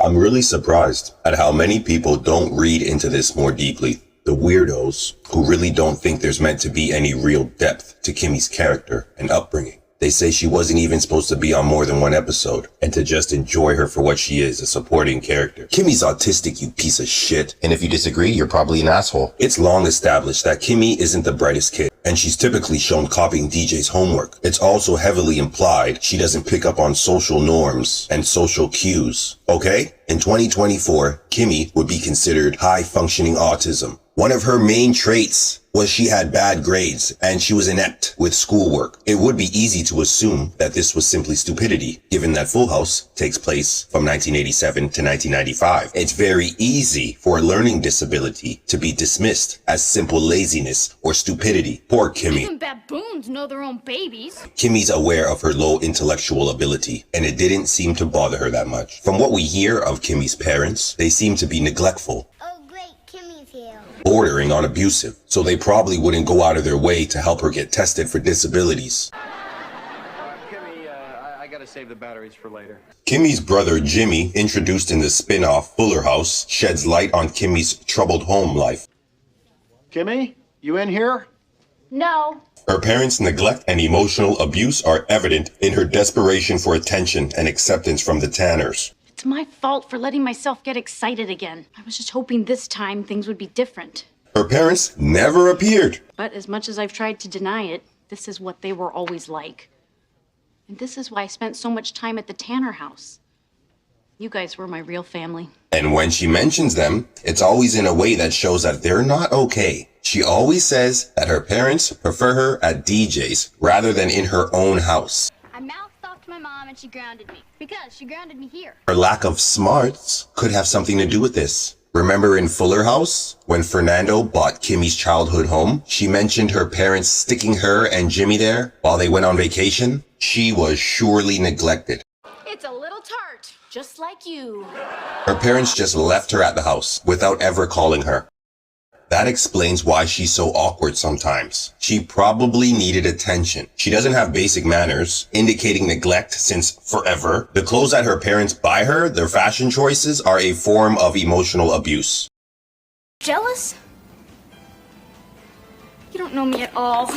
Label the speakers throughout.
Speaker 1: I'm really surprised at how many people don't read into this more deeply. The weirdos who really don't think there's meant to be any real depth to Kimmy's character and upbringing. They say she wasn't even supposed to be on more than one episode, and to just enjoy her for what she is, a supporting character. Kimmy's autistic, you piece of shit.
Speaker 2: And if you disagree, you're probably an asshole.
Speaker 1: It's long established that Kimmy isn't the brightest kid, and she's typically shown copying DJ's homework. It's also heavily implied she doesn't pick up on social norms and social cues. Okay? In 2024, Kimmy would be considered high-functioning autism. One of her main traits was she had bad grades and she was inept with schoolwork. It would be easy to assume that this was simply stupidity, given that Full House takes place from 1987 to 1995. It's very easy for a learning disability to be dismissed as simple laziness or stupidity. Poor Kimmy.
Speaker 3: Even baboons know their own babies.
Speaker 1: Kimmy's aware of her low intellectual ability, and it didn't seem to bother her that much. From what we hear of Kimmy's parents, they seem to be neglectful, bordering on abusive, so they probably wouldn't go out of their way to help her get tested for disabilities.
Speaker 4: Kimmy, I gotta save the batteries for later.
Speaker 1: Kimmy's brother Jimmy, introduced in the spin-off Fuller House, sheds light on Kimmy's troubled home life.
Speaker 4: Kimmy, you in here?
Speaker 3: No.
Speaker 1: Her parents' neglect and emotional abuse are evident in her desperation for attention and acceptance from the Tanners.
Speaker 3: It's my fault for letting myself get excited again. I was just hoping this time things would be different.
Speaker 1: Her parents never appeared.
Speaker 3: But as much as I've tried to deny it, this is what they were always like. And this is why I spent so much time at the Tanner house. You guys were my real family.
Speaker 1: And when she mentions them, it's always in a way that shows that they're not okay. She always says that her parents prefer her at DJ's rather than in her own house.
Speaker 3: I mouthed off to my mom and she grounded me. Because she grounded me here.
Speaker 1: Her lack of smarts could have something to do with this. Remember in Fuller House, when Fernando bought Kimmy's childhood home, she mentioned her parents sticking her and Jimmy there while they went on vacation? She was surely neglected.
Speaker 3: It's a little tart, just like you.
Speaker 1: Her parents just left her at the house without ever calling her. That explains why she's so awkward sometimes. She probably needed attention. She doesn't have basic manners, indicating neglect since forever. The clothes that her parents buy her, their fashion choices, are a form of emotional abuse.
Speaker 3: Jealous? You don't know me at all.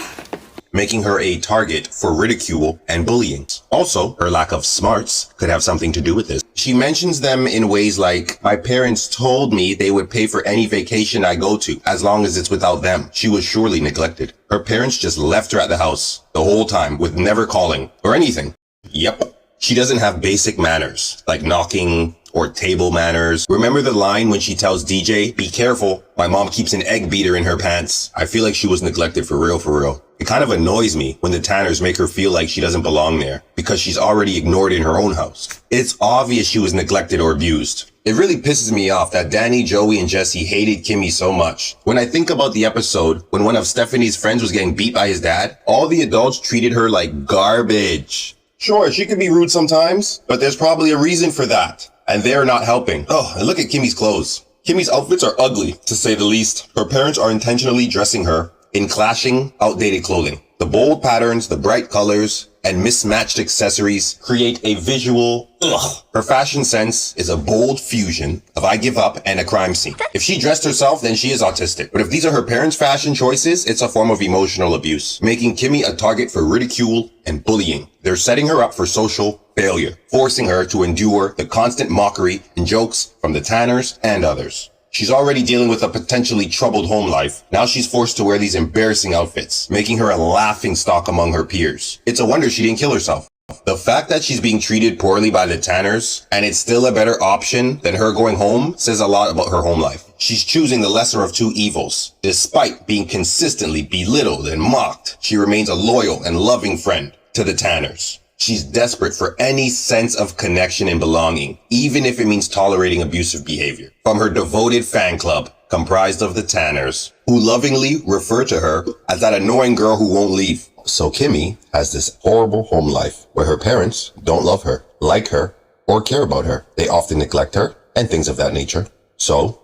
Speaker 1: Making her a target for ridicule and bullying. Also, her lack of smarts could have something to do with this. She mentions them in ways like, my parents told me they would pay for any vacation I go to, as long as it's without them. She was surely neglected. Her parents just left her at the house the whole time with never calling or anything. Yep. She doesn't have basic manners, like knocking or table manners. Remember the line when she tells DJ, be careful, my mom keeps an egg beater in her pants. I feel like she was neglected for real, for real. It kind of annoys me when the Tanners make her feel like she doesn't belong there because she's already ignored in her own house. It's obvious she was neglected or abused. It really pisses me off that Danny, Joey, and Jesse hated Kimmy so much. When I think about the episode when one of Stephanie's friends was getting beat by his dad, all the adults treated her like garbage. Sure, she could be rude sometimes, but there's probably a reason for that. And they're not helping. Oh, and look at Kimmy's clothes. Kimmy's outfits are ugly, to say the least. Her parents are intentionally dressing her in clashing, outdated clothing. The bold patterns, the bright colors, and mismatched accessories create a visual ugh. Her fashion sense is a bold fusion of I give up and a crime scene. If she dressed herself, then she is autistic. But if these are her parents' fashion choices, it's a form of emotional abuse, making Kimmy a target for ridicule and bullying. They're setting her up for social failure, forcing her to endure the constant mockery and jokes from the Tanners and others. She's already dealing with a potentially troubled home life. Now she's forced to wear these embarrassing outfits, making her a laughingstock among her peers. It's a wonder she didn't kill herself. The fact that she's being treated poorly by the Tanners, and it's still a better option than her going home, says a lot about her home life. She's choosing the lesser of two evils. Despite being consistently belittled and mocked, she remains a loyal and loving friend to the Tanners. She's desperate for any sense of connection and belonging, even if it means tolerating abusive behavior. From her devoted fan club, comprised of the Tanners, who lovingly refer to her as that annoying girl who won't leave.
Speaker 2: So Kimmy has this horrible home life where her parents don't love her, like her, or care about her. They often neglect her and things of that nature. So,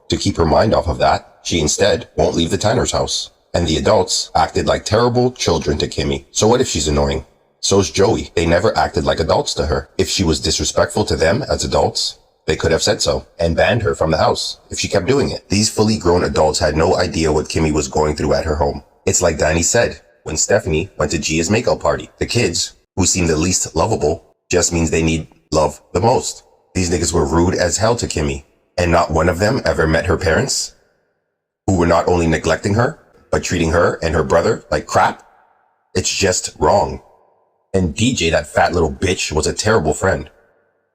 Speaker 2: to keep her mind off of that, she instead won't leave the Tanner's house. And the adults acted like terrible children to Kimmy. So what if she's annoying? So's Joey. They never acted like adults to her. If she was disrespectful to them as adults, They could have said so and banned her from the house if she kept doing it. These fully grown adults had no idea what Kimmy was going through at her home. It's like Danny said, when Stephanie went to Gia's makeout party. The kids, who seem the least lovable, just means they need love the most. These niggas were rude as hell to Kimmy, and not one of them ever met her parents, who were not only neglecting her, but treating her and her brother like crap. It's just wrong. And DJ, that fat little bitch, was a terrible friend.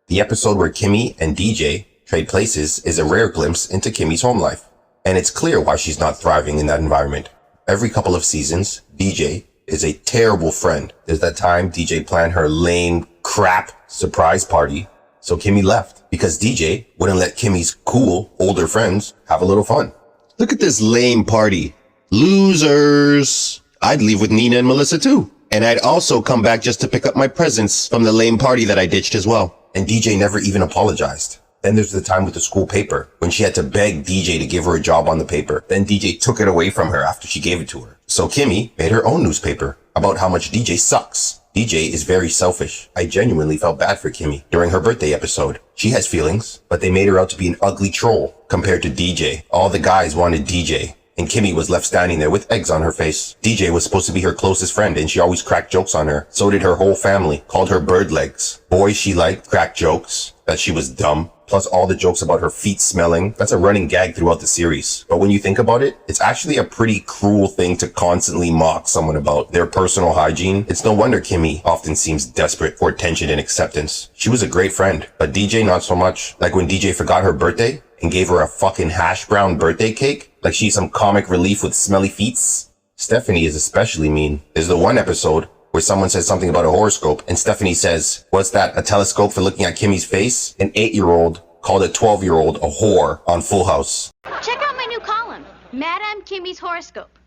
Speaker 2: The episode where Kimmy and DJ trade places is a rare glimpse into Kimmy's home life. And it's clear why she's not thriving in that environment. Every couple of seasons, DJ is a terrible friend. There's that time DJ planned her lame crap surprise party, so Kimmy left because DJ wouldn't let Kimmy's cool older friends have a little fun.
Speaker 1: Look at this lame party. Losers. I'd leave with Nina and Melissa too. And I'd also come back just to pick up my presents from the lame party that I ditched as well.
Speaker 2: And DJ never even apologized. Then there's the time with the school paper, when she had to beg DJ to give her a job on the paper. Then DJ took it away from her after she gave it to her. So Kimmy made her own newspaper about how much DJ sucks. DJ is very selfish. I genuinely felt bad for Kimmy during her birthday episode. She has feelings, but they made her out to be an ugly troll compared to DJ. All the guys wanted DJ, and Kimmy was left standing there with eggs on her face. DJ was supposed to be her closest friend, and she always cracked jokes on her. So did her whole family, called her bird legs. Boys she liked cracked jokes, that she was dumb. Plus all the jokes about her feet smelling. That's a running gag throughout the series. But when you think about it, it's actually a pretty cruel thing to constantly mock someone about their personal hygiene. It's no wonder Kimmy often seems desperate for attention and acceptance. She was a great friend, but DJ not so much. Like when DJ forgot her birthday and gave her a fucking hash brown birthday cake, like she's some comic relief with smelly feets. Stephanie is especially mean. There's the one episode where someone says something about a horoscope, and Stephanie says, "What's that, a telescope for looking at Kimmy's face?" An 8-year-old called a 12-year-old a whore on Full House.
Speaker 3: Check out my new column, Madame Kimmy's horoscope.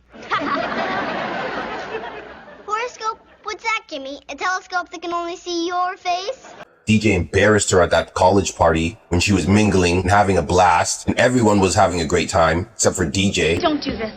Speaker 5: Horoscope? What's that, Kimmy? A telescope that can only see your face?
Speaker 2: DJ embarrassed her at that college party when she was mingling and having a blast, and everyone was having a great time, except for DJ.
Speaker 3: Don't do this.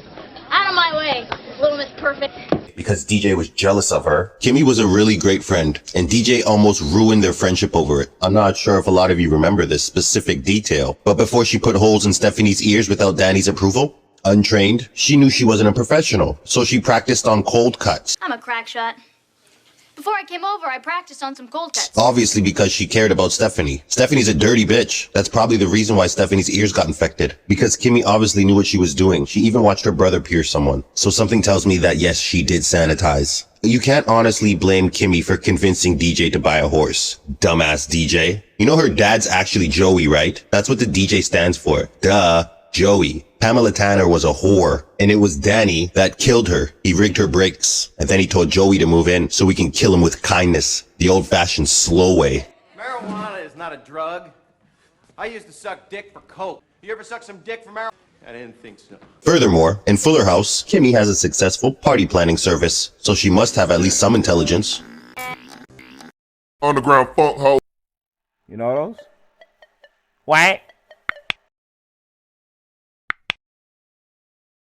Speaker 3: Out of my way, Little Miss Perfect.
Speaker 2: Because DJ was jealous of her.
Speaker 1: Kimmy was a really great friend, and DJ almost ruined their friendship over it. I'm not sure if a lot of you remember this specific detail, but before she put holes in Stephanie's ears without Danny's approval, untrained, she knew she wasn't a professional, so she practiced on cold cuts.
Speaker 3: I'm a crack shot. Before I came over, I practiced on some cold cuts.
Speaker 1: Obviously because she cared about Stephanie. Stephanie's a dirty bitch. That's probably the reason why Stephanie's ears got infected. Because Kimmy obviously knew what she was doing. She even watched her brother pierce someone. So something tells me that yes, she did sanitize. You can't honestly blame Kimmy for convincing DJ to buy a horse. Dumbass DJ. You know her dad's actually Joey, right? That's what the DJ stands for. Duh. Joey. Pamela Tanner was a whore, and it was Danny that killed her. He rigged her brakes, and then he told Joey to move in so we can kill him with kindness, the old-fashioned slow way.
Speaker 4: Marijuana is not a drug. I used to suck dick for coke. You ever suck some dick for marijuana? I didn't think so.
Speaker 1: Furthermore, in Fuller House, Kimmy has a successful party planning service, so she must have at least some intelligence.
Speaker 6: Underground funk hoe.
Speaker 7: You know those? What?